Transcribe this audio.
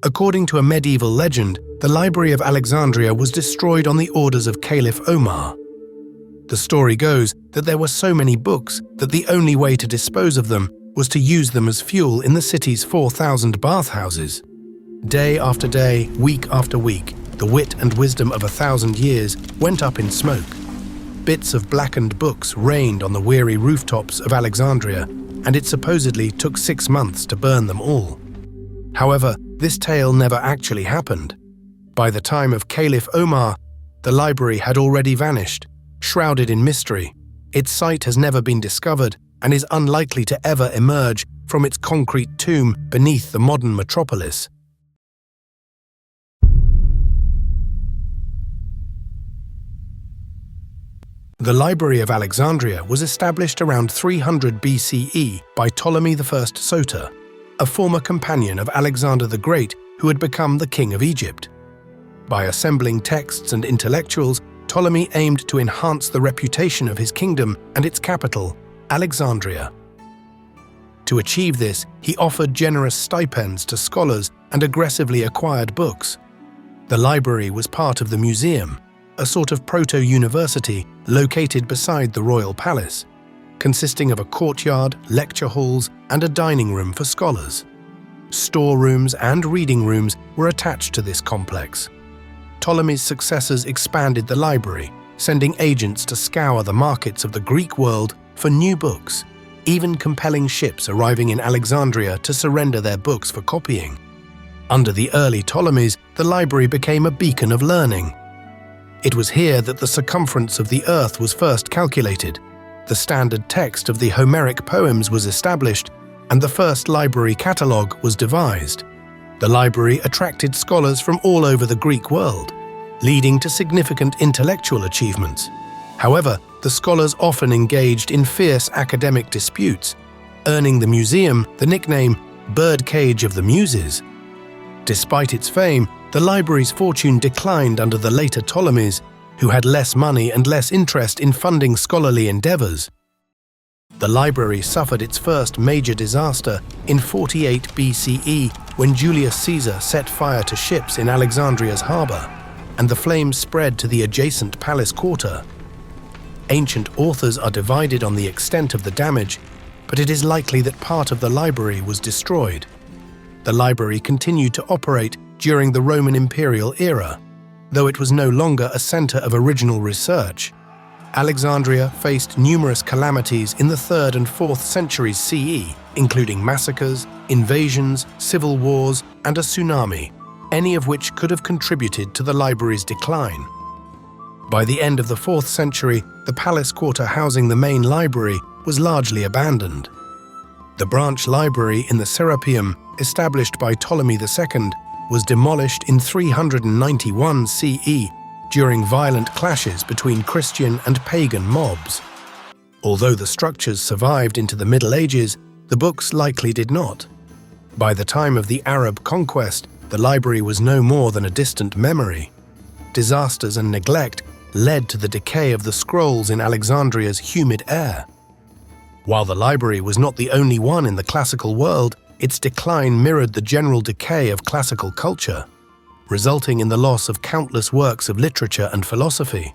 According to a medieval legend, the Library of Alexandria was destroyed on the orders of Caliph Omar. The story goes that there were so many books that the only way to dispose of them was to use them as fuel in the city's 4,000 bathhouses. Day after day, week after week, the wit and wisdom of 1,000 years went up in smoke. Bits of blackened books rained on the weary rooftops of Alexandria, and it supposedly took 6 months to burn them all. However, this tale never actually happened. By the time of Caliph Omar, the library had already vanished, shrouded in mystery. Its site has never been discovered and is unlikely to ever emerge from its concrete tomb beneath the modern metropolis. The Library of Alexandria was established around 300 BCE by Ptolemy I Soter, a former companion of Alexander the Great who had become the king of Egypt. By assembling texts and intellectuals, Ptolemy aimed to enhance the reputation of his kingdom and its capital, Alexandria. To achieve this, he offered generous stipends to scholars and aggressively acquired books. The library was part of the museum, a sort of proto-university located beside the royal palace, consisting of a courtyard, lecture halls, and a dining room for scholars. Storerooms and reading rooms were attached to this complex. Ptolemy's successors expanded the library, sending agents to scour the markets of the Greek world for new books, even compelling ships arriving in Alexandria to surrender their books for copying. Under the early Ptolemies, the library became a beacon of learning. It was here that the circumference of the earth was first calculated, the standard text of the Homeric poems was established, and the first library catalogue was devised. The library attracted scholars from all over the Greek world, leading to significant intellectual achievements. However, the scholars often engaged in fierce academic disputes, earning the museum the nickname "Birdcage of the Muses." Despite its fame, the library's fortune declined under the later Ptolemies, who had less money and less interest in funding scholarly endeavors. The library suffered its first major disaster in 48 BCE when Julius Caesar set fire to ships in Alexandria's harbor, and the flames spread to the adjacent palace quarter. Ancient authors are divided on the extent of the damage, but it is likely that part of the library was destroyed. The library continued to operate during the Roman imperial era, though it was no longer a center of original research. Alexandria faced numerous calamities in the 3rd and 4th centuries CE, including massacres, invasions, civil wars, and a tsunami, any of which could have contributed to the library's decline. By the end of the 4th century, the palace quarter housing the main library was largely abandoned. The branch library in the Serapeum, established by Ptolemy II, was demolished in 391 CE during violent clashes between Christian and pagan mobs. Although the structures survived into the Middle Ages, the books likely did not. By the time of the Arab conquest, the library was no more than a distant memory. Disasters and neglect led to the decay of the scrolls in Alexandria's humid air. While the library was not the only one in the classical world, its decline mirrored the general decay of classical culture, resulting in the loss of countless works of literature and philosophy.